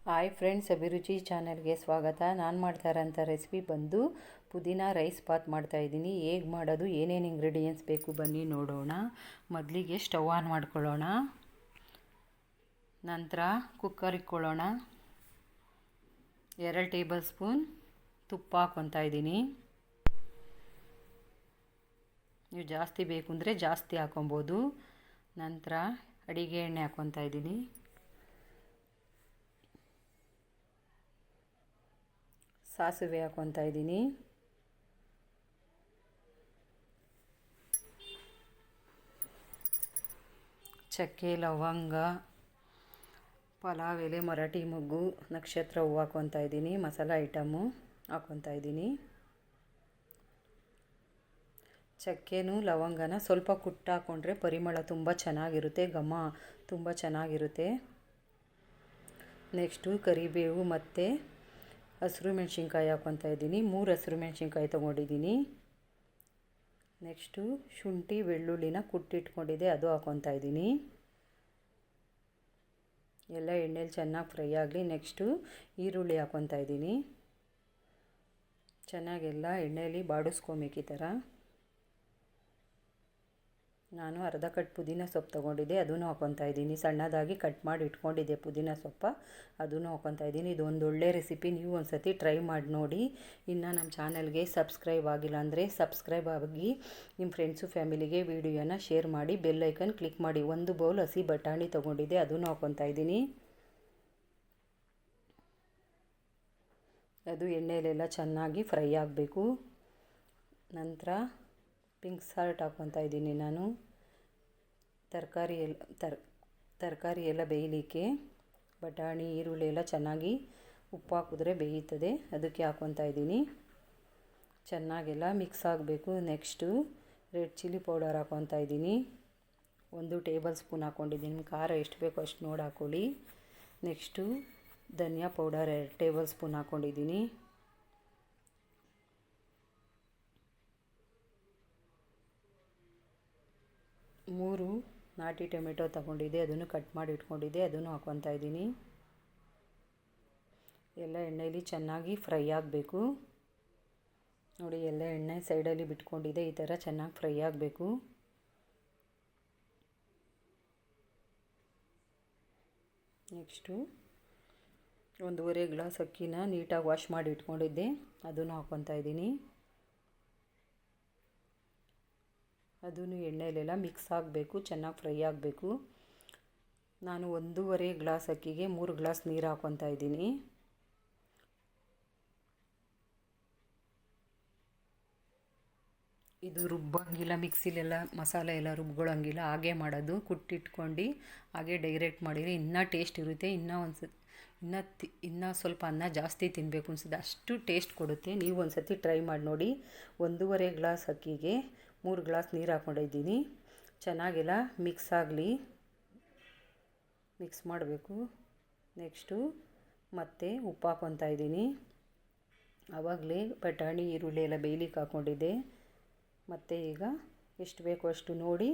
Hi friends, ಅಭಿರುಚಿ ಚಾನಲ್ಗೆ ಸ್ವಾಗತ. ನಾನು ಮಾಡ್ತಾ ಇರೋಂಥ ರೆಸಿಪಿ ಬಂದು ಪುದೀನ ರೈಸ್ ಬಾತ್ ಮಾಡ್ತಾಯಿದ್ದೀನಿ. ಹೇಗೆ ಮಾಡೋದು, ಏನೇನು ಇಂಗ್ರೀಡಿಯೆಂಟ್ಸ್ ಬೇಕು ಬನ್ನಿ ನೋಡೋಣ. ಮೊದಲಿಗೆ ಸ್ಟವ್ ಆನ್ ಮಾಡ್ಕೊಳ್ಳೋಣ. ನಂತರ ಕುಕ್ಕರ್ ಇಟ್ಕೊಳ್ಳೋಣ. 2 ಟೇಬಲ್ ಸ್ಪೂನ್ ತುಪ್ಪ ಹಾಕ್ಕೊತಾ ಇದ್ದೀನಿ. ನೀವು ಜಾಸ್ತಿ ಬೇಕು ಅಂದರೆ ಜಾಸ್ತಿ ಹಾಕೊಬೋದು. ನಂತರ ಅಡಿಗೆ ಎಣ್ಣೆ ಹಾಕ್ಕೊತಾ ಇದ್ದೀನಿ. ಸಾಸಿವೆ ಹಾಕ್ಕೊತಾ ಇದ್ದೀನಿ. ಚಕ್ಕೆ, ಲವಂಗ, ಪಲಾವ್ ಎಲೆ, ಮರಾಠಿ ಮೊಗ್ಗು, ನಕ್ಷತ್ರ ಹೂವು ಹಾಕ್ಕೊತಾ ಇದ್ದೀನಿ. ಮಸಾಲ ಐಟಮು ಹಾಕ್ಕೊತಾ ಇದ್ದೀನಿ. ಚಕ್ಕೆನೂ ಲವಂಗನ ಸ್ವಲ್ಪ ಕುಟ್ಟಿ ಹಾಕ್ಕೊಂಡ್ರೆ ಪರಿಮಳ ತುಂಬ ಚೆನ್ನಾಗಿರುತ್ತೆ, ಘಮ ತುಂಬ ಚೆನ್ನಾಗಿರುತ್ತೆ. ನೆಕ್ಸ್ಟು ಕರಿಬೇವು ಮತ್ತು ಹಸಿರು ಮೆಣಸಿನ್ಕಾಯಿ ಹಾಕ್ಕೊತಾ ಇದ್ದೀನಿ. 3 ಹಸಿರು ಮೆಣಸಿನ್ಕಾಯಿ ತೊಗೊಂಡಿದ್ದೀನಿ. ನೆಕ್ಸ್ಟು ಶುಂಠಿ ಬೆಳ್ಳುಳ್ಳಿನ ಕುಟ್ಟಿಟ್ಕೊಂಡಿದ್ದೆ, ಅದು ಹಾಕ್ಕೊತಾ ಇದ್ದೀನಿ. ಎಲ್ಲ ಎಣ್ಣೆಲಿ ಚೆನ್ನಾಗಿ ಫ್ರೈ ಆಗಲಿ. ನೆಕ್ಸ್ಟು ಈರುಳ್ಳಿ ಹಾಕ್ಕೊತಾ ಇದ್ದೀನಿ. ಚೆನ್ನಾಗೆಲ್ಲ ಎಣ್ಣೆಯಲ್ಲಿ ಬಾಡಿಸ್ಕೊಬೇಕು. ಈ ಥರ ನಾನು ಅರ್ಧ ಕಟ್ ಪುದೀನ ಸೊಪ್ಪು ತೊಗೊಂಡಿದ್ದೆ, ಅದನ್ನು ಹಾಕ್ಕೊತಾ ಇದ್ದೀನಿ. ಸಣ್ಣದಾಗಿ ಕಟ್ ಮಾಡಿ ಇಟ್ಕೊಂಡಿದ್ದೆ ಪುದೀನ ಸೊಪ್ಪು, ಅದನ್ನು ಹಾಕ್ಕೊತಾ ಇದ್ದೀನಿ. ಇದು ಒಂದು ಒಳ್ಳೆ ರೆಸಿಪಿ, ನೀವು ಒಂದು ಸತಿ ಟ್ರೈ ಮಾಡಿ ನೋಡಿ. ಇನ್ನು ನಮ್ಮ ಚಾನಲ್ಗೆ ಸಬ್ಸ್ಕ್ರೈಬ್ ಆಗಿಲ್ಲ ಅಂದರೆ ಸಬ್ಸ್ಕ್ರೈಬ್ ಆಗಿ ನಿಮ್ಮ ಫ್ರೆಂಡ್ಸು ಫ್ಯಾಮಿಲಿಗೆ ವಿಡಿಯೋನ ಶೇರ್ ಮಾಡಿ, ಬೆಲ್ ಐಕನ್ ಕ್ಲಿಕ್ ಮಾಡಿ. 1 ಬೌಲ್ ಹಸಿ ಬಟಾಣಿ ತೊಗೊಂಡಿದ್ದೆ, ಅದನ್ನು ಹಾಕ್ಕೊತಾ ಇದ್ದೀನಿ. ಅದು ಎಣ್ಣೆಯಲ್ಲೆಲ್ಲ ಚೆನ್ನಾಗಿ ಫ್ರೈ ಆಗಬೇಕು. ನಂತರ ಪಿಂಕ್ ಸಾಲ್ಟ್ ಹಾಕ್ಕೊತಾ ಇದ್ದೀನಿ. ನಾನು ತರಕಾರಿ ಎಲ್ಲ ಬೇಯಲಿಕ್ಕೆ ಬಟಾಣಿ, ಈರುಳ್ಳಿ ಎಲ್ಲ ಚೆನ್ನಾಗಿ ಉಪ್ಪು ಹಾಕಿದ್ರೆ ಬೇಯುತ್ತದೆ, ಅದಕ್ಕೆ ಹಾಕ್ಕೊತಾ ಇದ್ದೀನಿ. ಚೆನ್ನಾಗೆಲ್ಲ ಮಿಕ್ಸ್ ಆಗಬೇಕು. ನೆಕ್ಸ್ಟು ರೆಡ್ ಚಿಲ್ಲಿ ಪೌಡರ್ ಹಾಕ್ಕೊತಾ ಇದ್ದೀನಿ. 1 ಟೇಬಲ್ ಸ್ಪೂನ್ ಹಾಕ್ಕೊಂಡಿದ್ದೀನಿ. ನಿಮ್ಮ ಖಾರ ಎಷ್ಟು ಬೇಕೋ ಅಷ್ಟು ನೋಡಿ ಹಾಕ್ಕೊಳ್ಳಿ. ನೆಕ್ಸ್ಟು ಧನಿಯಾ ಪೌಡರ್ 2 ಟೇಬಲ್ ಸ್ಪೂನ್ ಹಾಕ್ಕೊಂಡಿದ್ದೀನಿ. ಮೂರು ನಾಟಿ ಟೊಮೆಟೊ ತೊಗೊಂಡಿದ್ದೆ, ಅದನ್ನು ಕಟ್ ಮಾಡಿ ಇಟ್ಕೊಂಡಿದ್ದೆ, ಅದನ್ನು ಹಾಕ್ಕೊತಾ ಇದ್ದೀನಿ. ಎಲ್ಲ ಎಣ್ಣೆಯಲ್ಲಿ ಚೆನ್ನಾಗಿ ಫ್ರೈ ಆಗಬೇಕು. ನೋಡಿ, ಎಲ್ಲ ಎಣ್ಣೆ ಸೈಡಲ್ಲಿ ಬಿಟ್ಕೊಂಡಿದೆ, ಈ ಥರ ಚೆನ್ನಾಗಿ ಫ್ರೈ ಆಗಬೇಕು. ನೆಕ್ಸ್ಟು 1.5 ಗ್ಲಾಸ್ ಅಕ್ಕಿನ ನೀಟಾಗಿ ವಾಶ್ ಮಾಡಿ ಇಟ್ಕೊಂಡಿದ್ದೆ, ಅದನ್ನು ಹಾಕ್ಕೊತಾ ಇದ್ದೀನಿ. ಅದನ್ನು ಎಣ್ಣೆಯಲ್ಲೆಲ್ಲ ಮಿಕ್ಸ್ ಆಗಬೇಕು, ಚೆನ್ನಾಗಿ ಫ್ರೈ ಆಗಬೇಕು. ನಾನು 1.5 ಗ್ಲಾಸ್ ಅಕ್ಕಿಗೆ 3 ಗ್ಲಾಸ್ ನೀರು ಹಾಕ್ಕೊತಾ ಇದ್ದೀನಿ. ಇದು ರುಬ್ಬಂಗಿಲ್ಲ, ಮಿಕ್ಸಿಲೆಲ್ಲ ಮಸಾಲೆ ಎಲ್ಲ ರುಬ್ಕೊಳ್ಳೋಂಗಿಲ್ಲ, ಹಾಗೆ ಮಾಡೋದು. ಕುಟ್ಟಿಟ್ಕೊಂಡು ಹಾಗೆ ಡೈರೆಕ್ಟ್ ಮಾಡಿದರೆ ಇನ್ನೂ ಟೇಸ್ಟ್ ಇರುತ್ತೆ. ಇನ್ನೂ ಸ್ವಲ್ಪ ಅನ್ನ ಜಾಸ್ತಿ ತಿನ್ನಬೇಕು ಅನಿಸುತ್ತೆ, ಅಷ್ಟು ಟೇಸ್ಟ್ ಕೊಡುತ್ತೆ. ನೀವು ಒಂದು ಸತಿ ಟ್ರೈ ಮಾಡಿ ನೋಡಿ. 1.5 ಗ್ಲಾಸ್ ಅಕ್ಕಿಗೆ 3 ಗ್ಲಾಸ್ ನೀರು ಹಾಕ್ಕೊಂಡಿದ್ದೀನಿ. ಚೆನ್ನಾಗೆಲ್ಲ ಮಿಕ್ಸ್ ಆಗಲಿ, ಮಿಕ್ಸ್ ಮಾಡಬೇಕು. ನೆಕ್ಸ್ಟು ಮತ್ತೆ ಉಪ್ಪು ಹಾಕ್ಕೊತಾ ಇದ್ದೀನಿ. ಆವಾಗಲೇ ಬಟಾಣಿ, ಈರುಳ್ಳಿ ಎಲ್ಲ ಬೇಯಲಿಕ್ಕೆ ಹಾಕ್ಕೊಂಡಿದ್ದೆ. ಮತ್ತು ಈಗ ಎಷ್ಟು ಬೇಕೋ ಅಷ್ಟು ನೋಡಿ,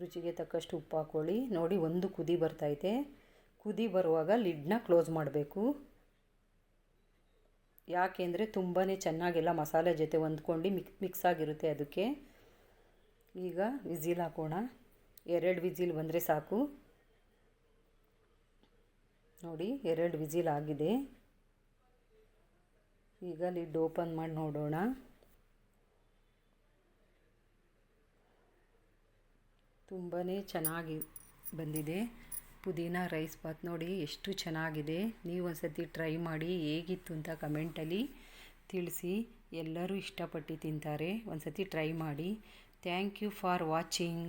ರುಚಿಗೆ ತಕ್ಕಷ್ಟು ಉಪ್ಪು ಹಾಕ್ಕೊಳ್ಳಿ. ನೋಡಿ, ಒಂದು ಕುದಿ ಬರ್ತೈತೆ. ಕುದಿ ಬರುವಾಗ ಲಿಡ್ನ ಕ್ಲೋಸ್ ಮಾಡಬೇಕು. ಯಾಕೆಂದರೆ ತುಂಬಾ ಚೆನ್ನಾಗೆಲ್ಲ ಮಸಾಲೆ ಜೊತೆ ಹೊಂದ್ಕೊಂಡು ಮಿಕ್ಸ್ ಆಗಿರುತ್ತೆ, ಅದಕ್ಕೆ. ಈಗ ವಿಸಿಲ್ ಹಾಕೋಣ. 2 ವಿಸಿಲ್ ಬಂದರೆ ಸಾಕು. ನೋಡಿ, 2 ವಿಸಿಲ್ ಆಗಿದೆ. ಈಗ ಲಿಡ್ ಓಪನ್ ಮಾಡಿ ನೋಡೋಣ. ತುಂಬಾ ಚೆನ್ನಾಗಿ ಬಂದಿದೆ ಪುದೀನ ರೈಸ್ ಬಾತ್. ನೋಡಿ ಎಷ್ಟು ಚೆನ್ನಾಗಿದೆ. ನೀವು ಒಂದು ಸತಿ ಟ್ರೈ ಮಾಡಿ, ಹೇಗಿತ್ತು ಅಂತ ಕಮೆಂಟಲ್ಲಿ ತಿಳಿಸಿ. ಎಲ್ಲರೂ ಇಷ್ಟಪಟ್ಟು ತಿಂತಾರೆ. ಒಂದು ಸತಿ ಟ್ರೈ ಮಾಡಿ. Thank you for watching.